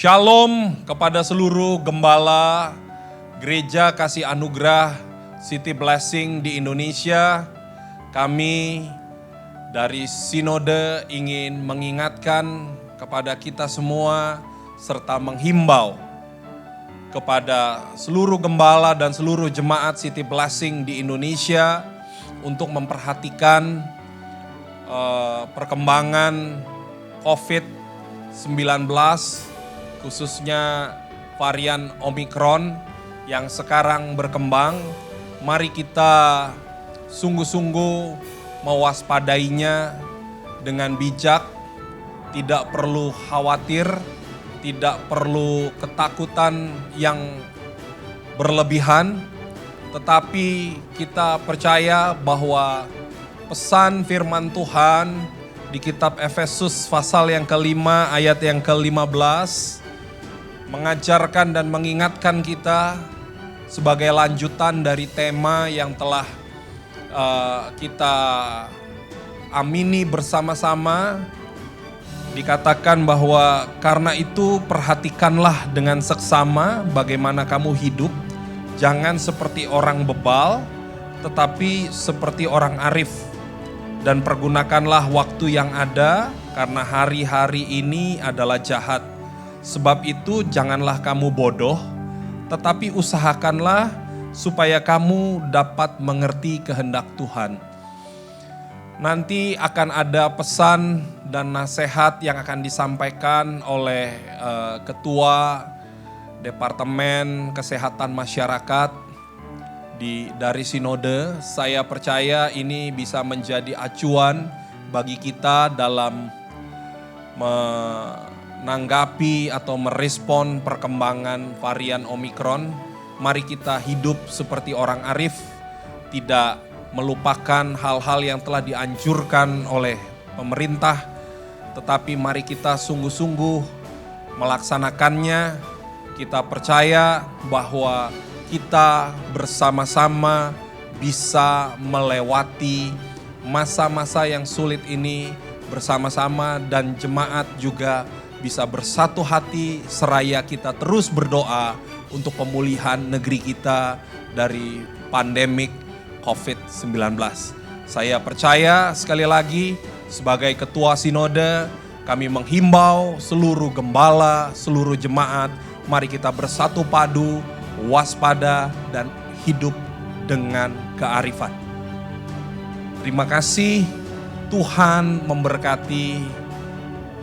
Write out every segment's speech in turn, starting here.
Shalom kepada seluruh gembala Gereja Kasih Anugerah City Blessing di Indonesia. Kami dari Sinode ingin mengingatkan kepada kita semua serta menghimbau kepada seluruh gembala dan seluruh jemaat City Blessing di Indonesia untuk memperhatikan perkembangan COVID-19, khususnya varian Omicron yang sekarang berkembang. Mari kita sungguh-sungguh mewaspadainya dengan bijak, tidak perlu khawatir, tidak perlu ketakutan yang berlebihan, tetapi kita percaya bahwa pesan firman Tuhan di kitab Efesus pasal yang kelima ayat yang ke-15 mengajarkan dan mengingatkan kita sebagai lanjutan dari tema yang telah kita amini bersama-sama. Dikatakan bahwa karena itu perhatikanlah dengan seksama bagaimana kamu hidup, jangan seperti orang bebal tetapi seperti orang arif, dan pergunakanlah waktu yang ada karena hari-hari ini adalah jahat. Sebab itu janganlah kamu bodoh, tetapi usahakanlah supaya kamu dapat mengerti kehendak Tuhan. Nanti akan ada pesan dan nasihat yang akan disampaikan oleh Ketua Departemen Kesehatan Masyarakat dari Sinode. Saya percaya ini bisa menjadi acuan bagi kita dalam menanggapi atau merespon perkembangan varian Omicron. Mari kita hidup seperti orang arif, tidak melupakan hal-hal yang telah dianjurkan oleh pemerintah, tetapi mari kita sungguh-sungguh melaksanakannya. Kita percaya bahwa kita bersama-sama bisa melewati masa-masa yang sulit ini bersama-sama, dan jemaat juga bisa bersatu hati seraya kita terus berdoa untuk pemulihan negeri kita dari pandemik COVID-19. Saya percaya sekali lagi sebagai Ketua Sinode, kami menghimbau seluruh gembala, seluruh jemaat, mari kita bersatu padu, waspada, dan hidup dengan kearifan. Terima kasih. Tuhan memberkati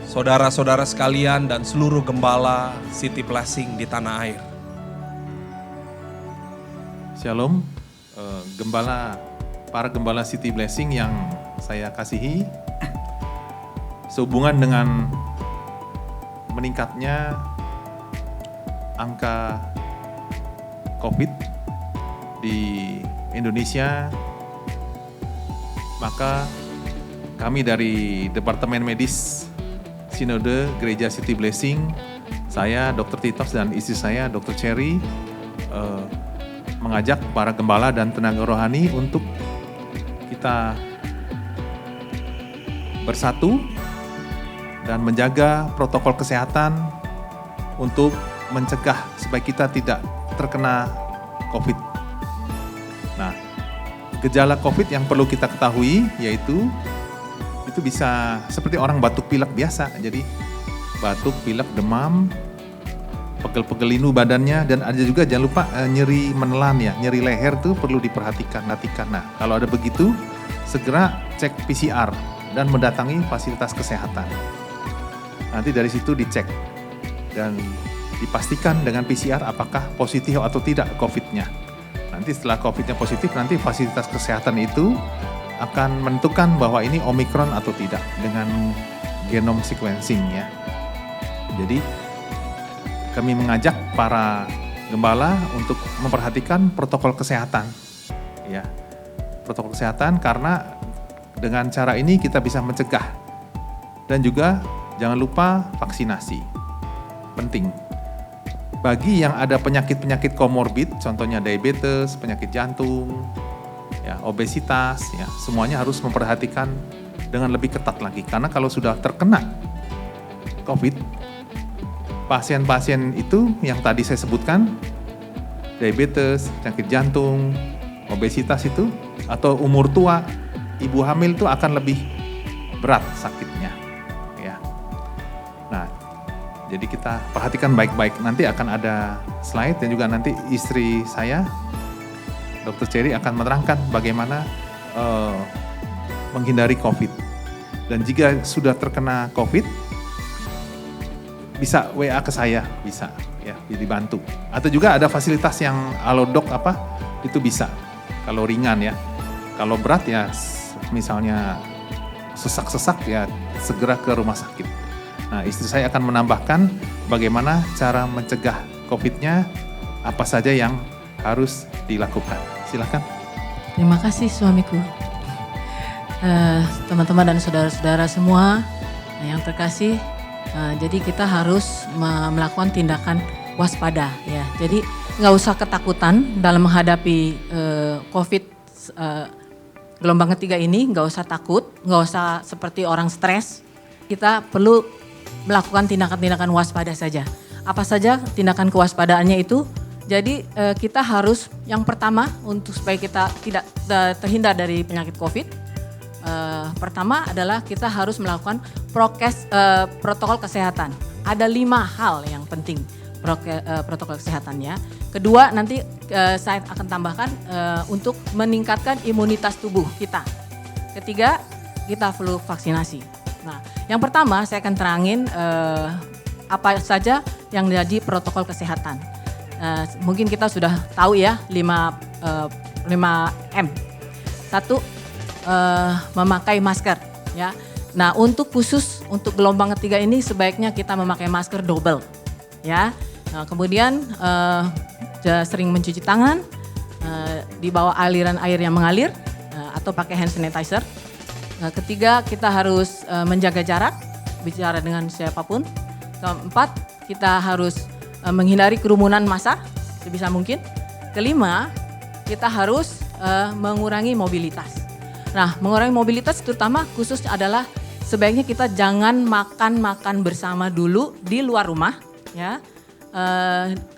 saudara-saudara sekalian dan seluruh gembala City Blessing di tanah air. Shalom, para gembala City Blessing yang saya kasihi. Sehubungan dengan meningkatnya angka COVID di Indonesia, maka kami dari Departemen Medis Sinode Gereja City Blessing, saya Dr. Titos dan istri saya Dr. Cherry, mengajak para gembala dan tenaga rohani untuk kita bersatu dan menjaga protokol kesehatan untuk mencegah supaya kita tidak terkena COVID. Nah, gejala COVID yang perlu kita ketahui yaitu itu bisa seperti orang batuk pilek biasa. Jadi batuk, pilek, demam, pegel-pegel linu badannya, dan ada juga jangan lupa nyeri menelan ya, nyeri leher tuh perlu diperhatikan, nantikan. Nah, kalau ada begitu segera cek PCR dan mendatangi fasilitas kesehatan. Nanti dari situ dicek dan dipastikan dengan PCR apakah positif atau tidak COVID-nya. Nanti setelah COVID-nya positif, nanti fasilitas kesehatan itu akan menentukan bahwa ini Omicron atau tidak dengan genome sequencing ya. Jadi kami mengajak para gembala untuk memperhatikan protokol kesehatan ya. Protokol kesehatan karena dengan cara ini kita bisa mencegah. Dan juga jangan lupa vaksinasi. Penting. Bagi yang ada penyakit-penyakit komorbid, contohnya diabetes, penyakit jantung, ya, obesitas, ya, semuanya harus memperhatikan dengan lebih ketat lagi. Karena kalau sudah terkena COVID, pasien-pasien itu yang tadi saya sebutkan, diabetes, penyakit jantung, obesitas itu, atau umur tua, ibu hamil itu akan lebih berat sakitnya. Ya. Nah, jadi kita perhatikan baik-baik. Nanti akan ada slide dan juga nanti istri saya, Dr. Cherry akan menerangkan bagaimana menghindari COVID. Dan jika sudah terkena COVID, bisa WA ke saya, bisa ya, dibantu. Atau juga ada fasilitas yang Halodoc itu bisa. Kalau ringan ya. Kalau berat ya misalnya sesak-sesak ya segera ke rumah sakit. Nah, istri saya akan menambahkan bagaimana cara mencegah COVID-nya, apa saja yang harus dilakukan. Silakan. Terima kasih suamiku. Teman-teman dan saudara-saudara semua yang terkasih, jadi kita harus melakukan tindakan waspada ya. Jadi nggak usah ketakutan dalam menghadapi COVID gelombang ketiga ini, nggak usah takut, nggak usah seperti orang stres. Kita perlu melakukan tindakan-tindakan waspada saja. Apa saja tindakan kewaspadaannya itu? Jadi kita harus yang pertama untuk supaya kita tidak terhindar dari penyakit COVID. Pertama adalah kita harus melakukan protokol kesehatan. Ada 5 hal yang penting protokol kesehatannya. Kedua nanti saya akan tambahkan untuk meningkatkan imunitas tubuh kita. Ketiga kita perlu vaksinasi. Nah yang pertama saya akan terangin apa saja yang menjadi protokol kesehatan. Mungkin kita sudah tahu ya 5M. Satu, memakai masker ya. Nah, khusus untuk gelombang ketiga ini sebaiknya kita memakai masker double ya. Nah, kemudian sering mencuci tangan di bawah aliran air yang mengalir atau pakai hand sanitizer. Ketiga, kita harus menjaga jarak bicara dengan siapapun. Keempat, kita harus menghindari kerumunan massa sebisa mungkin. Kelima, kita harus mengurangi mobilitas. Nah, mengurangi mobilitas terutama khusus adalah sebaiknya kita jangan makan bersama dulu di luar rumah ya.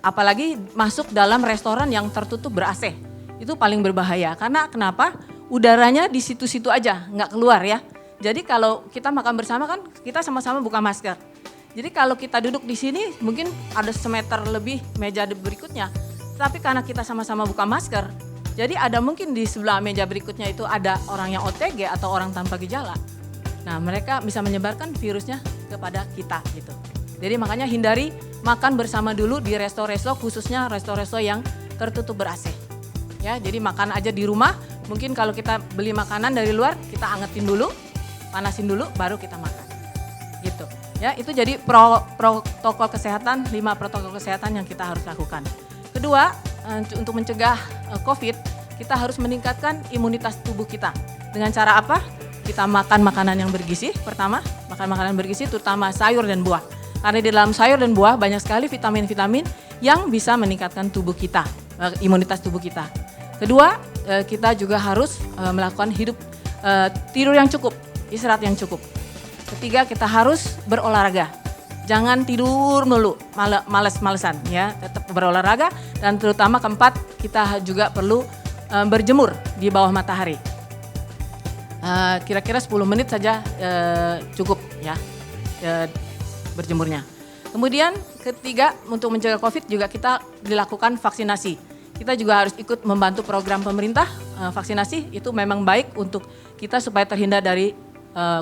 Apalagi masuk dalam restoran yang tertutup ber-AC. Itu paling berbahaya karena kenapa? Udaranya di situ-situ aja, nggak keluar ya. Jadi kalau kita makan bersama kan kita sama-sama buka masker. Jadi kalau kita duduk di sini mungkin ada semeter lebih meja berikutnya. Tapi karena kita sama-sama buka masker, jadi ada mungkin di sebelah meja berikutnya itu ada orang yang OTG atau orang tanpa gejala. Nah mereka bisa menyebarkan virusnya kepada kita gitu. Jadi makanya hindari makan bersama dulu di resto-resto, khususnya resto-resto yang tertutup ber-AC. Ya, jadi makan aja di rumah, mungkin kalau kita beli makanan dari luar kita angetin dulu, panasin dulu baru kita makan. Gitu. Ya, itu jadi protokol kesehatan, 5 protokol kesehatan yang kita harus lakukan. Kedua, untuk mencegah COVID, kita harus meningkatkan imunitas tubuh kita. Dengan cara apa? Kita makan makanan yang bergizi. Pertama, makan makanan bergizi terutama sayur dan buah. Karena di dalam sayur dan buah banyak sekali vitamin-vitamin yang bisa meningkatkan tubuh kita, imunitas tubuh kita. Kedua, kita juga harus melakukan tidur yang cukup, istirahat yang cukup. Ketiga, kita harus berolahraga. Jangan tidur melulu, males-malesan ya, tetap berolahraga. Dan terutama keempat, kita juga perlu berjemur di bawah matahari. Kira-kira 10 menit saja cukup ya berjemurnya. Kemudian ketiga, untuk mencegah COVID juga kita dilakukan vaksinasi. Kita juga harus ikut membantu program pemerintah vaksinasi, itu memang baik untuk kita supaya terhindar dari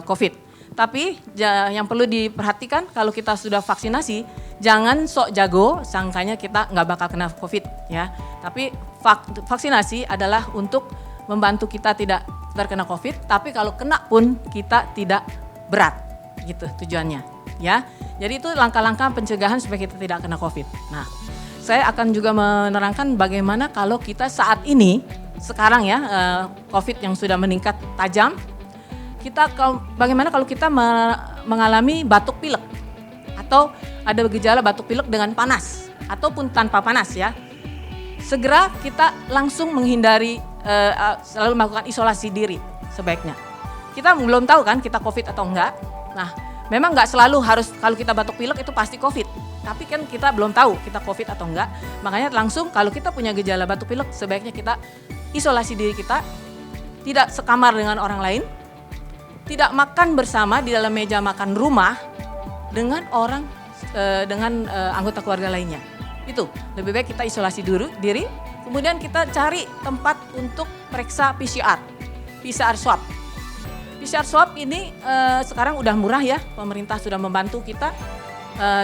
COVID. Tapi yang perlu diperhatikan kalau kita sudah vaksinasi, jangan sok jago sangkanya kita nggak bakal kena COVID ya. Tapi vaksinasi adalah untuk membantu kita tidak terkena COVID, tapi kalau kena pun kita tidak berat, gitu tujuannya ya. Jadi itu langkah-langkah pencegahan supaya kita tidak kena COVID. Nah, saya akan juga menerangkan bagaimana kalau kita saat ini, sekarang ya, COVID yang sudah meningkat tajam, bagaimana kalau kita mengalami batuk pilek atau ada gejala batuk pilek dengan panas ataupun tanpa panas ya. Segera kita langsung menghindari, selalu melakukan isolasi diri sebaiknya. Kita belum tahu kan kita COVID atau enggak. Nah, memang enggak selalu harus kalau kita batuk pilek itu pasti COVID. Tapi kan kita belum tahu kita COVID atau enggak. Makanya langsung kalau kita punya gejala batuk pilek, sebaiknya kita isolasi diri kita, tidak sekamar dengan orang lain, tidak makan bersama di dalam meja makan rumah dengan anggota keluarga lainnya. Itu lebih baik kita isolasi dulu diri, kemudian kita cari tempat untuk periksa PCR swab. PCR swab ini sekarang udah murah ya, pemerintah sudah membantu kita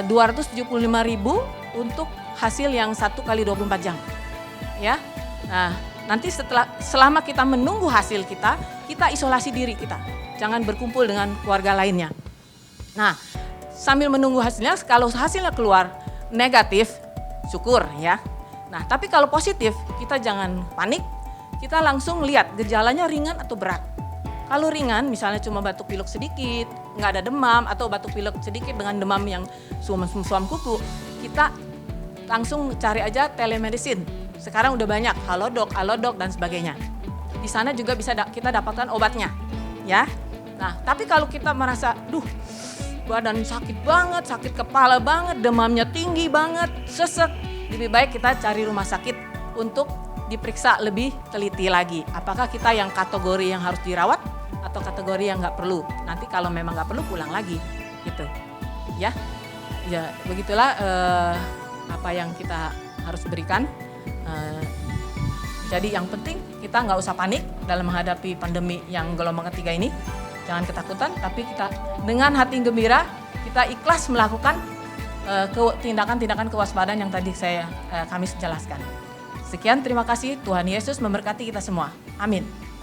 275.000 untuk hasil yang 1 kali 24 jam. Ya. Nah, nanti selama kita menunggu hasil kita isolasi diri kita. Jangan berkumpul dengan keluarga lainnya. Nah, sambil menunggu hasilnya, kalau hasilnya keluar negatif, syukur ya. Nah, tapi kalau positif, kita jangan panik. Kita langsung lihat gejalanya ringan atau berat. Kalau ringan, misalnya cuma batuk pilek sedikit, nggak ada demam, atau batuk pilek sedikit dengan demam yang suam kuku, kita langsung cari aja telemedicine. Sekarang udah banyak, Halodoc dan sebagainya. Di sana juga bisa kita dapatkan obatnya, ya. Nah, tapi kalau kita merasa, badan sakit banget, sakit kepala banget, demamnya tinggi banget, sesek, lebih baik kita cari rumah sakit untuk diperiksa lebih teliti lagi. Apakah kita yang kategori yang harus dirawat atau kategori yang nggak perlu. Nanti kalau memang nggak perlu pulang lagi, gitu. Ya begitulah apa yang kita harus berikan. Jadi yang penting kita nggak usah panik dalam menghadapi pandemi yang gelombang ketiga ini. Jangan ketakutan, tapi kita dengan hati gembira, kita ikhlas melakukan tindakan-tindakan kewaspadaan yang tadi kami jelaskan. Sekian, terima kasih. Tuhan Yesus memberkati kita semua. Amin.